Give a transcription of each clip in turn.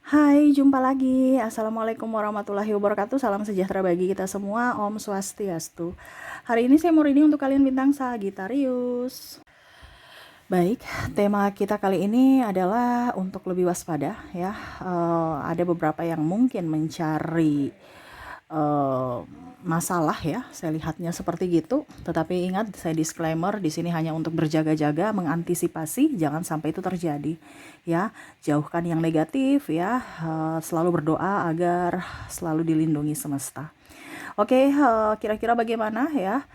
Hai, jumpa lagi. Assalamualaikum warahmatullahi wabarakatuh. Salam sejahtera bagi kita semua. Om Swastiastu. Hari ini saya mau reading untuk kalian bintang Sagittarius. Baik, tema kita kali ini adalah untuk lebih waspada ya. Ada beberapa yang mungkin mencari masalah ya, saya lihatnya seperti gitu. Tetapi ingat, saya disclaimer di sini hanya untuk berjaga-jaga, mengantisipasi jangan sampai itu terjadi ya. Jauhkan yang negatif ya, selalu berdoa agar selalu dilindungi semesta. Oke, kira-kira bagaimana ya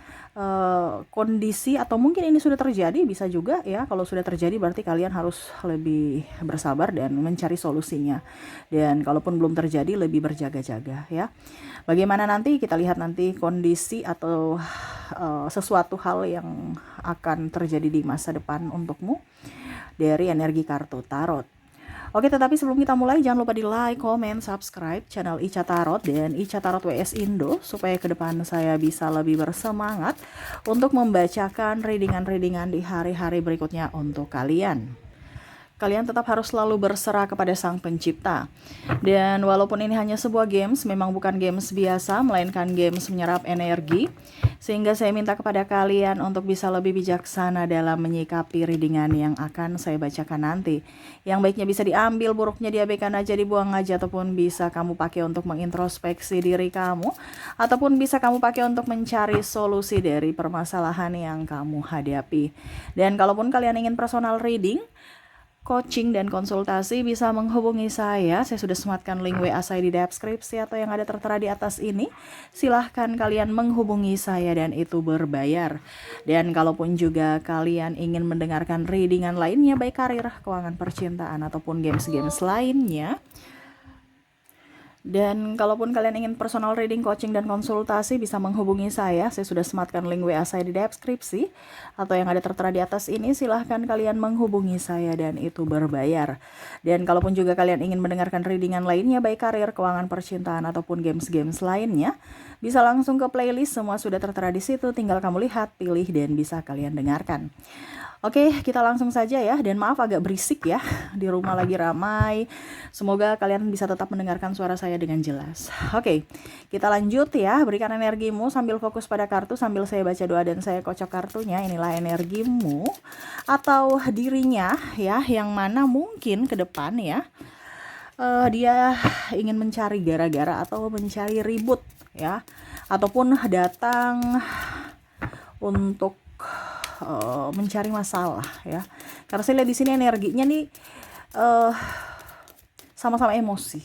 kondisi, atau mungkin ini sudah terjadi, bisa juga ya. Kalau sudah terjadi berarti kalian harus lebih bersabar dan mencari solusinya. Dan kalaupun belum terjadi, lebih berjaga-jaga ya. Bagaimana nanti kita lihat nanti kondisi atau sesuatu hal yang akan terjadi di masa depan untukmu dari energi kartu tarot. Oke, tetapi sebelum kita mulai, jangan lupa di like, comment, subscribe channel Ica Tarot dan Ica Tarot WS Indo, supaya ke depan saya bisa lebih bersemangat untuk membacakan readingan-readingan di hari-hari berikutnya untuk kalian. Kalian tetap harus selalu berserah kepada Sang Pencipta. Dan walaupun ini hanya sebuah games, memang bukan games biasa, melainkan games menyerap energi. Sehingga saya minta kepada kalian untuk bisa lebih bijaksana dalam menyikapi readingan yang akan saya bacakan nanti. Yang baiknya bisa diambil, buruknya diabaikan aja, dibuang aja, ataupun bisa kamu pakai untuk mengintrospeksi diri kamu, ataupun bisa kamu pakai untuk mencari solusi dari permasalahan yang kamu hadapi. Dan kalaupun kalian ingin personal reading, coaching dan konsultasi, bisa menghubungi saya. Saya sudah sematkan link WA saya di deskripsi atau yang ada tertera di atas ini. Silahkan kalian menghubungi saya dan itu berbayar. Dan kalaupun juga kalian ingin mendengarkan readingan lainnya, baik karir, keuangan, percintaan, ataupun games-games lainnya, dan kalaupun kalian ingin personal reading, coaching, dan konsultasi, bisa menghubungi saya. Saya sudah sematkan link WA saya di deskripsi atau yang ada tertera di atas ini. Silahkan kalian menghubungi saya dan itu berbayar. Dan kalaupun juga kalian ingin mendengarkan readingan lainnya, baik karir, keuangan, percintaan, ataupun games-games lainnya, bisa langsung ke playlist. Semua sudah tertera di situ. Tinggal kamu lihat, pilih, dan bisa kalian dengarkan. Oke, kita langsung saja ya. Dan maaf agak berisik ya, di rumah lagi ramai. Semoga kalian bisa tetap mendengarkan suara saya dengan jelas. Oke, kita lanjut ya. Berikan energimu sambil fokus pada kartu, sambil saya baca doa dan saya kocok kartunya. Inilah energimu atau dirinya ya, yang mana mungkin ke depan ya, dia ingin mencari gara-gara atau mencari ribut ya, ataupun datang untuk mencari masalah ya. Karena saya lihat di sini energinya nih sama-sama emosi.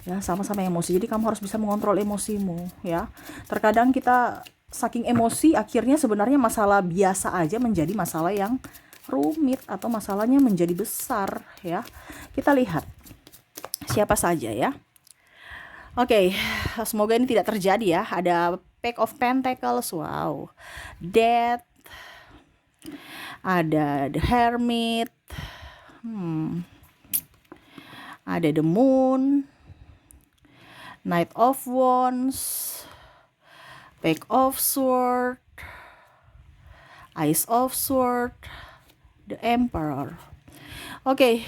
Ya, sama-sama emosi. Jadi kamu harus bisa mengontrol emosimu ya. Terkadang kita saking emosi, akhirnya sebenarnya masalah biasa aja menjadi masalah yang rumit atau masalahnya menjadi besar ya. Kita lihat siapa saja ya. Oke, semoga ini tidak terjadi ya. Ada Pack of Pentacles, wow. Death, ada The Hermit, ada The Moon, Knight of Wands, Pack of Swords, Ace of Swords, The Emperor. Oke,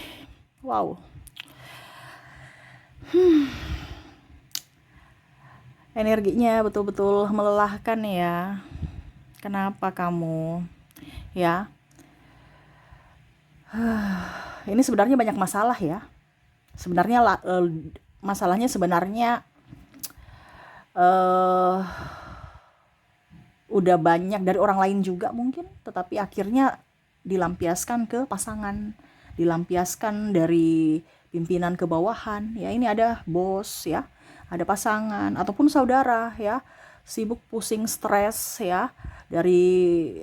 wow. Energinya betul-betul melelahkan ya. Kenapa kamu? Ya. Ini sebenarnya banyak masalah ya. Sebenarnya masalahnya sebenarnya udah banyak dari orang lain juga mungkin, tetapi akhirnya dilampiaskan ke pasangan, dilampiaskan dari pimpinan ke bawahan ya. Ini ada bos ya, ada pasangan ataupun saudara ya, sibuk, pusing, stres ya, dari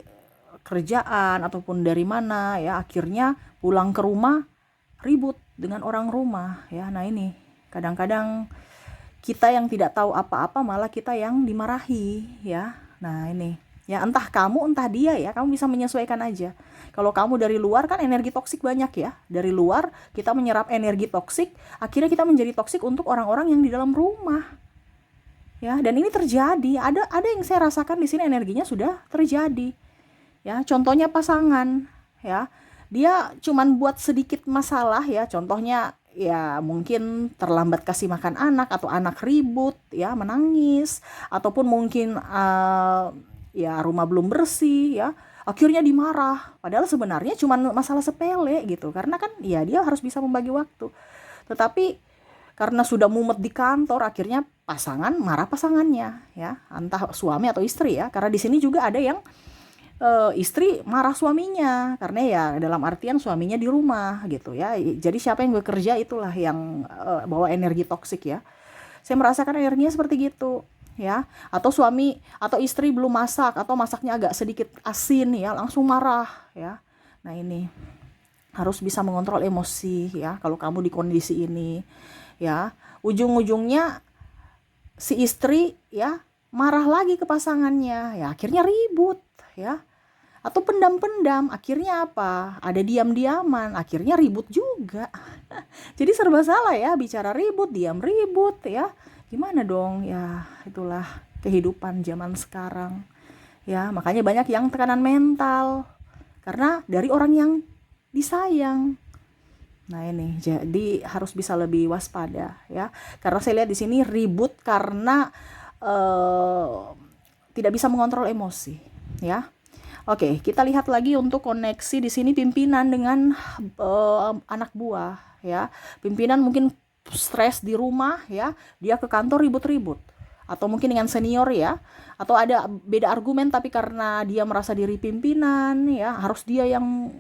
kerjaan ataupun dari mana ya, akhirnya pulang ke rumah ribut dengan orang rumah ya. Nah ini kadang-kadang kita yang tidak tahu apa-apa malah kita yang dimarahi ya. Nah ini ya, entah kamu entah dia ya, kamu bisa menyesuaikan aja. Kalau kamu dari luar kan energi toksik banyak ya, dari luar kita menyerap energi toksik, akhirnya kita menjadi toksik untuk orang-orang yang di dalam rumah ya. Dan ini terjadi, ada yang saya rasakan di sini, energinya sudah terjadi ya. Contohnya pasangan ya, dia cuman buat sedikit masalah ya, contohnya ya mungkin terlambat kasih makan anak, atau anak ribut ya menangis, ataupun mungkin ya rumah belum bersih ya, akhirnya dimarah, padahal sebenarnya cuma masalah sepele gitu, karena kan ya dia harus bisa membagi waktu. Tetapi karena sudah mumet di kantor, akhirnya pasangan marah pasangannya ya, entah suami atau istri ya, karena di sini juga ada yang istri marah suaminya, karena ya dalam artian suaminya di rumah gitu ya. Jadi siapa yang bekerja itulah yang bawa energi toksik ya. Saya merasakan energinya seperti gitu ya. Atau suami atau istri belum masak, atau masaknya agak sedikit asin ya, langsung marah ya. Nah ini harus bisa mengontrol emosi ya kalau kamu di kondisi ini ya. Ujung-ujungnya si istri ya marah lagi ke pasangannya ya, akhirnya ribut ya, atau pendam-pendam, akhirnya apa, ada diam-diaman, akhirnya ribut juga. Jadi serba salah ya, bicara ribut, diam ribut ya, gimana dong ya. Itulah kehidupan zaman sekarang ya, makanya banyak yang tekanan mental karena dari orang yang disayang. Nah ini jadi harus bisa lebih waspada ya, karena saya lihat di sini ribut karena eh, tidak bisa mengontrol emosi ya. Oke, kita lihat lagi untuk koneksi di sini pimpinan dengan anak buah ya. Pimpinan mungkin stres di rumah ya, dia ke kantor ribut-ribut. Atau mungkin dengan senior ya, atau ada beda argumen tapi karena dia merasa diri pimpinan ya, harus dia yang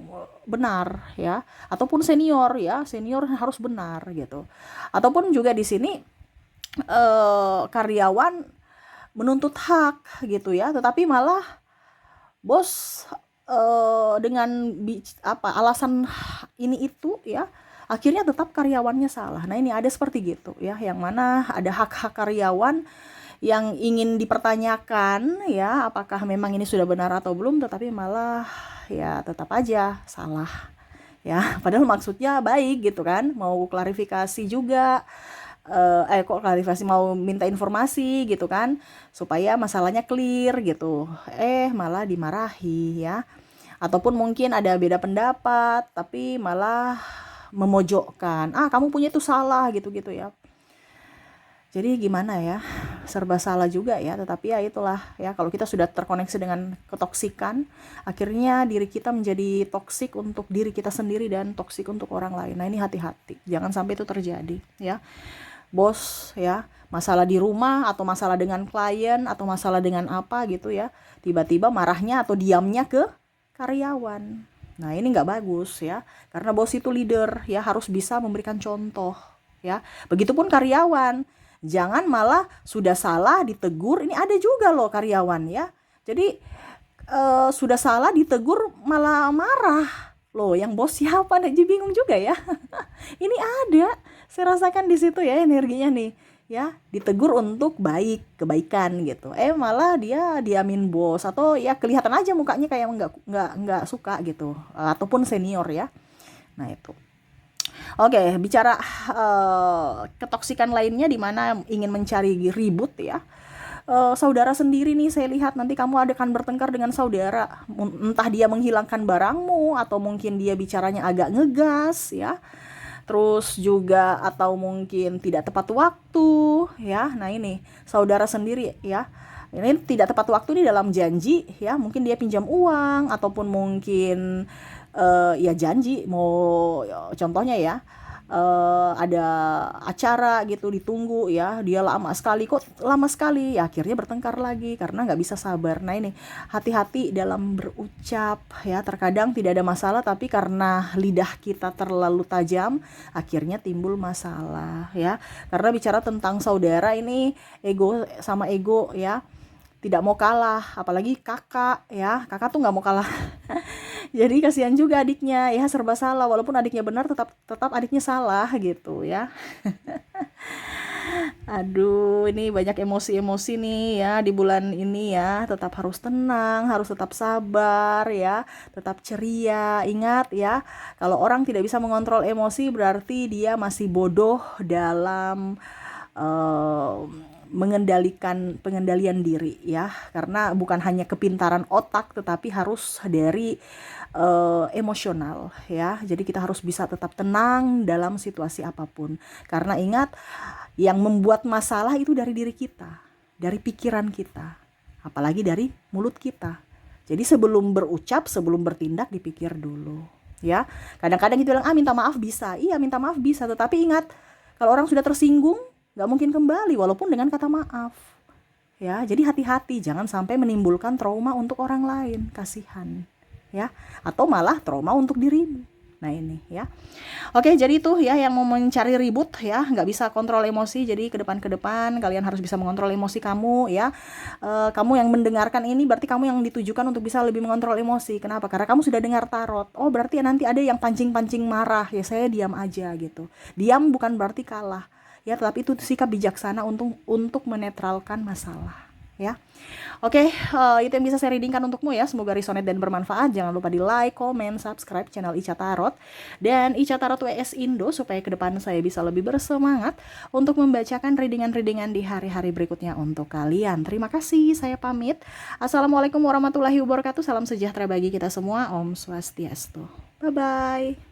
benar ya. Ataupun senior ya, senior harus benar gitu. Ataupun juga di sini karyawan menuntut hak gitu ya, tetapi malah bos dengan alasan ini itu ya, akhirnya tetap karyawannya salah. Nah ini ada seperti gitu ya, yang mana ada hak-hak karyawan yang ingin dipertanyakan ya, apakah memang ini sudah benar atau belum, tetapi malah ya tetap aja salah ya, padahal maksudnya baik gitu kan, mau klarifikasi juga, kok klarifikasi, mau minta informasi gitu kan, supaya masalahnya clear gitu, malah dimarahi ya. Ataupun mungkin ada beda pendapat tapi malah memojokkan, kamu punya itu salah gitu-gitu ya. Jadi gimana ya, serba salah juga ya, tetapi ya itulah ya, kalau kita sudah terkoneksi dengan ketoksikan, akhirnya diri kita menjadi toksik untuk diri kita sendiri dan toksik untuk orang lain. Nah ini hati-hati, jangan sampai itu terjadi ya. Bos ya, masalah di rumah atau masalah dengan klien atau masalah dengan apa gitu ya, tiba-tiba marahnya atau diamnya ke karyawan. Nah ini nggak bagus ya, karena bos itu leader ya, harus bisa memberikan contoh ya. Begitupun karyawan, jangan malah sudah salah ditegur. Ini ada juga loh karyawan ya, jadi sudah salah ditegur malah marah loh, yang bos siapa, jadi bingung juga ya. Ini ada, saya rasakan di situ ya energinya nih ya, ditegur untuk kebaikan gitu, malah dia diamin bos, atau ya kelihatan aja mukanya kayak nggak suka gitu, ataupun senior ya. Nah itu. Oke, bicara ketoksikan lainnya di mana ingin mencari ribut ya. Saudara sendiri nih, saya lihat nanti kamu akan bertengkar dengan saudara, entah dia menghilangkan barangmu, atau mungkin dia bicaranya agak ngegas ya, terus juga atau mungkin tidak tepat waktu ya. Nah ini saudara sendiri ya, ini tidak tepat waktu nih dalam janji ya, mungkin dia pinjam uang, ataupun mungkin ya janji mau, contohnya ya, ada acara gitu ditunggu ya, dia lama sekali, kok lama sekali ya, akhirnya bertengkar lagi karena nggak bisa sabar. Nah ini hati-hati dalam berucap ya, terkadang tidak ada masalah tapi karena lidah kita terlalu tajam akhirnya timbul masalah ya. Karena bicara tentang saudara ini, ego sama ego ya, tidak mau kalah, apalagi kakak ya, kakak tuh nggak mau kalah. Jadi kasihan juga adiknya ya, serba salah, walaupun adiknya benar tetap adiknya salah gitu ya. Aduh, ini banyak emosi-emosi nih ya di bulan ini ya. Tetap harus tenang, harus tetap sabar ya, tetap ceria. Ingat ya, kalau orang tidak bisa mengontrol emosi berarti dia masih bodoh dalam eh, pengendalian diri ya. Karena bukan hanya kepintaran otak tetapi harus dari emosional ya. Jadi kita harus bisa tetap tenang dalam situasi apapun. Karena ingat, yang membuat masalah itu dari diri kita, dari pikiran kita, apalagi dari mulut kita. Jadi sebelum berucap, sebelum bertindak dipikir dulu ya. Kadang-kadang kita bilang, minta maaf bisa. Iya, minta maaf bisa, tetapi ingat, kalau orang sudah tersinggung gak mungkin kembali walaupun dengan kata maaf ya. Jadi hati-hati, jangan sampai menimbulkan trauma untuk orang lain, kasihan ya, atau malah trauma untuk dirimu. Nah ini ya. Oke, jadi itu ya yang mau mencari ribut ya, nggak bisa kontrol emosi. Jadi ke depan kalian harus bisa mengontrol emosi kamu ya. Kamu yang mendengarkan ini berarti kamu yang ditujukan untuk bisa lebih mengontrol emosi. Kenapa? Karena kamu sudah dengar tarot. Oh, berarti nanti ada yang pancing-pancing marah. Ya saya diam aja gitu. Diam bukan berarti kalah ya, tetapi itu sikap bijaksana untuk menetralkan masalah ya. Oke, itu yang bisa saya readingkan untukmu ya. Semoga resonate dan bermanfaat. Jangan lupa di like, comment, subscribe channel Ica Tarot dan Ica Tarot WS Indo supaya ke depan saya bisa lebih bersemangat untuk membacakan readingan-readingan di hari-hari berikutnya untuk kalian. Terima kasih, saya pamit. Assalamualaikum warahmatullahi wabarakatuh. Salam sejahtera bagi kita semua. Om Swastiastu. Bye-bye.